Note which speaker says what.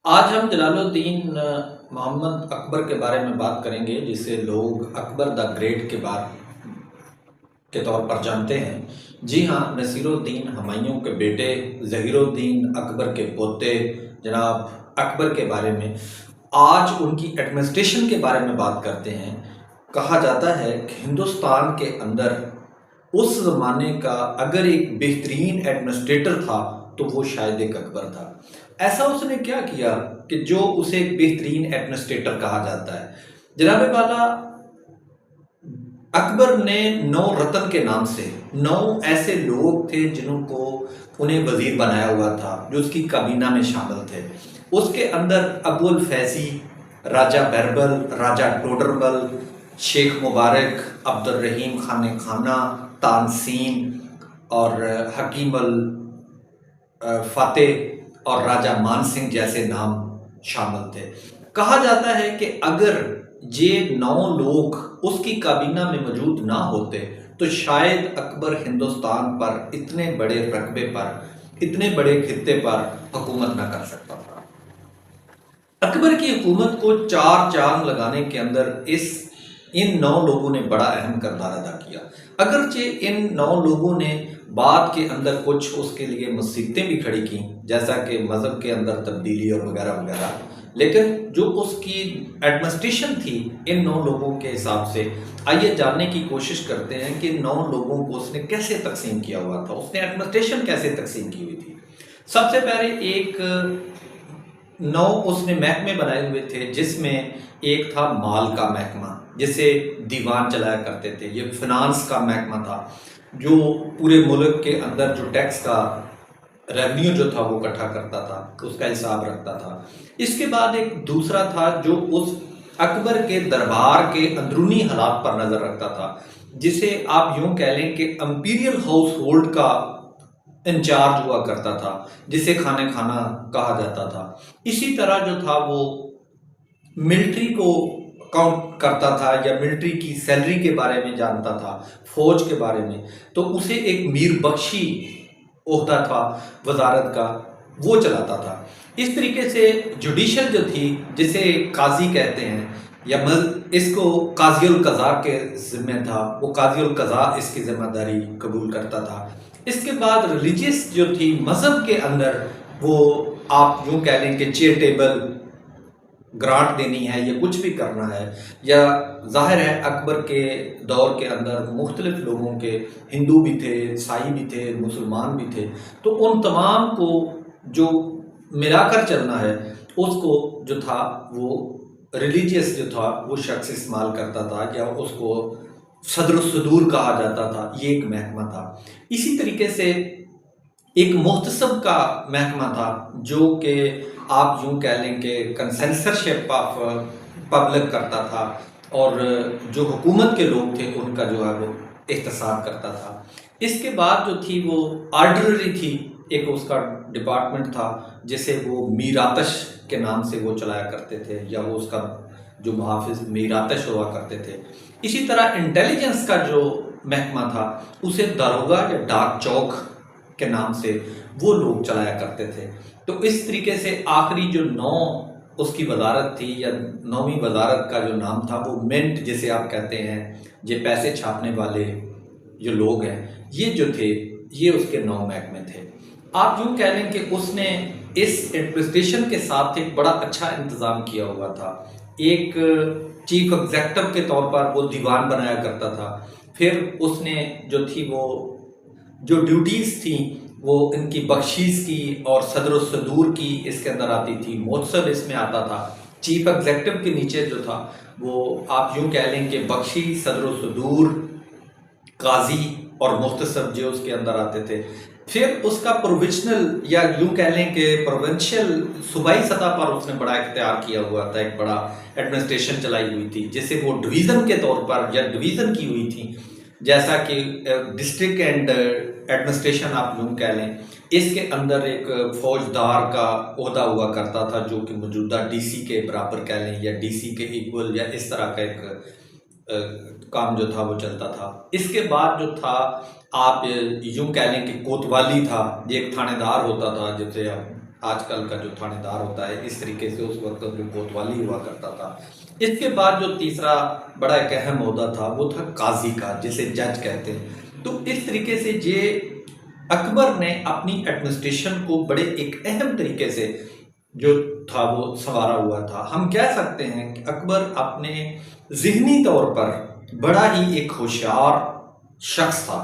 Speaker 1: आज हम जलालुद्दीन मोहम्मद अकबर के बारे में बात करेंगे, जिसे लोग अकबर द ग्रेट के तौर पर जानते हैं। जी हाँ, नसीरुद्दीन हुमायूं के बेटे ज़हीरुद्दीन अकबर के पोते जनाब अकबर के बारे में आज उनकी एडमिनिस्ट्रेशन के बारे में बात करते हैं। कहा जाता है कि हिंदुस्तान के अंदर उस ज़माने का अगर एक बेहतरीन एडमिनिस्ट्रेटर था तो वो शायद एक अकबर था। ऐसा उसने क्या किया कि जो उसे एक बेहतरीन एडमिनिस्ट्रेटर कहा जाता है। जनाब वाला अकबर ने 9 रतन के नाम से 9 ऐसे लोग थे जिनको उन्हें वजीर बनाया हुआ था, जो उसकी काबीना में शामिल थे। उसके अंदर अबुल फैजी, राजा बैरबल, राजा टोडरमल, शेख मुबारक, अब्दुल रहीम खान खाना, तानसीन और हकीम अल फतेह और राजा मान सिंह जैसे नाम शामिल थे। कहा जाता है कि अगर ये 9 लोग उसकी काबीना में मौजूद ना होते तो शायद अकबर हिंदुस्तान पर इतने बड़े रकबे पर, इतने बड़े खित्ते पर हुकूमत ना कर सकता था। अकबर की हुकूमत को 4 चांद लगाने के अंदर इन 9 लोगों ने बड़ा अहम किरदार अदा किया। अगरचे इन 9 लोगों ने बाद के अंदर कुछ उसके लिए मुसीबतें भी खड़ी की, जैसा कि मज़हब के अंदर तब्दीली और वगैरह वगैरह, लेकिन जो उसकी एडमिनिस्ट्रेशन थी इन 9 लोगों के हिसाब से, आइए जानने की कोशिश करते हैं कि 9 लोगों को उसने कैसे तकसीम किया हुआ था, उसने एडमिनिस्ट्रेशन कैसे तकसीम की हुई थी। सबसे पहले एक 9 उसने महकमे बनाए हुए थे, जिसमें एक था माल का महकमा, जिसे दीवान चलाया करते थे। ये फिनांस का महकमा था, जो पूरे मुल्क के अंदर जो टैक्स का रेवेन्यू जो था वो इकट्ठा करता था, उसका हिसाब रखता था। इसके बाद एक दूसरा था जो उस अकबर के दरबार के अंदरूनी हालात पर नजर रखता था, जिसे आप यूं कह लें कि इंपीरियल हाउस होल्ड का इंचार्ज हुआ करता था, जिसे खाने खाना कहा जाता था। इसी तरह जो था वो मिलिट्री को काउंट करता था या मिलिट्री की सैलरी के बारे में जानता था, फौज के बारे में। तो उसे एक मीर बख्शी ओहदा था वजारत का, वो चलाता था। इस तरीके से जुडिशल जो थी, जिसे काजी कहते हैं या इसको काजी उल कज़ा के जिम्मे था, वो काजी उल कज़ा इसकी जिम्मेदारी कबूल करता था। इसके बाद रिलीजियस जो थी, मज़हब के अंदर वो आप यूँ कह लें कि चेयरटेबल ग्रांट देनी है या कुछ भी करना है, या जाहिर है अकबर के दौर के अंदर मुख्तलिफ लोगों के, हिंदू भी थे, ईसाई भी थे, मुसलमान भी थे, तो उन तमाम को जो मिलाकर चलना है उसको जो था वो रिलीजियस जो था वो शख्स इस्तेमाल करता था, या उसको सदर सदूर कहा जाता था। ये एक महकमा था। इसी तरीके से एक मुख्तसब का महकमा था, जो कि आप यूं कह लें कि कंसेंसरशिप ऑफ पब्लिक करता था, और जो हुकूमत के लोग थे उनका जो है वो एहतसाब करता था। इसके बाद जो थी वो आर्डनरी थी, एक उसका डिपार्टमेंट था जिसे वो मीर आतश के नाम से वो चलाया करते थे, या वो उसका जो मुहाफिज मीर आतश हुआ करते थे। इसी तरह इंटेलिजेंस का जो महकमा था उसे दारोगा या डाक चौक के नाम से वो लोग चलाया करते थे। तो इस तरीके से आखिरी जो 9 उसकी वजारत थी, या 9वीं वजारत का जो नाम था वो मिंट, जिसे आप कहते हैं, ये पैसे छापने वाले जो लोग हैं, ये जो थे ये उसके 9 महकमे थे। आप यूँ कह लें कि उसने इस एडमिनिस्ट्रेशन के साथ एक बड़ा अच्छा इंतज़ाम किया हुआ था। एक चीफ एग्जेक्टिव के तौर पर वो दीवान बनाया करता था। फिर उसने जो थी वो जो ड्यूटीज़ थी वो इनकी बख्शीश की और सदर सदूर की इसके अंदर आती थी, मोहतसब इसमें आता था। चीफ एग्जेक्टिव के नीचे जो था वो आप यूँ कह लें कि बख्शी, सदर सदूर, काजी और मुख्तसब जो उसके अंदर आते थे। फिर उसका प्रोविजनल या यूँ कह लें कि प्रोविंशियल सूबाई सतह पर उसने बड़ा इख्तियार किया हुआ था, एक बड़ा एडमिनिस्ट्रेशन चलाई हुई थी, जिसे वो डिवीज़न के तौर पर या डिवीज़न की हुई थी, जैसा कि डिस्ट्रिक्ट एंड एडमिनिस्ट्रेशन आप यूँ कह लें। इसके अंदर एक फौजदार का ओहदा हुआ करता था, जो कि मौजूदा डीसी के बराबर कह लें या डीसी के इक्वल, या इस तरह का एक काम जो था वो चलता था। इसके बाद जो था आप यूं कह लें कि कोतवाली था, ये एक थानेदार होता था, जैसे आजकल का जो थानेदार होता है, इस तरीके से उस वक्त जो कोतवाली हुआ करता था। इसके बाद जो तीसरा बड़ा एक अहम ओहदा था वो था काजी का, जिसे जज कहते हैं। तो इस तरीके से ये अकबर ने अपनी एडमिनिस्ट्रेशन को बड़े एक अहम तरीके से जो था वो संवारा हुआ था। हम कह सकते हैं कि अकबर अपने ज़िहनी तौर पर बड़ा ही एक होशियार शख्स था।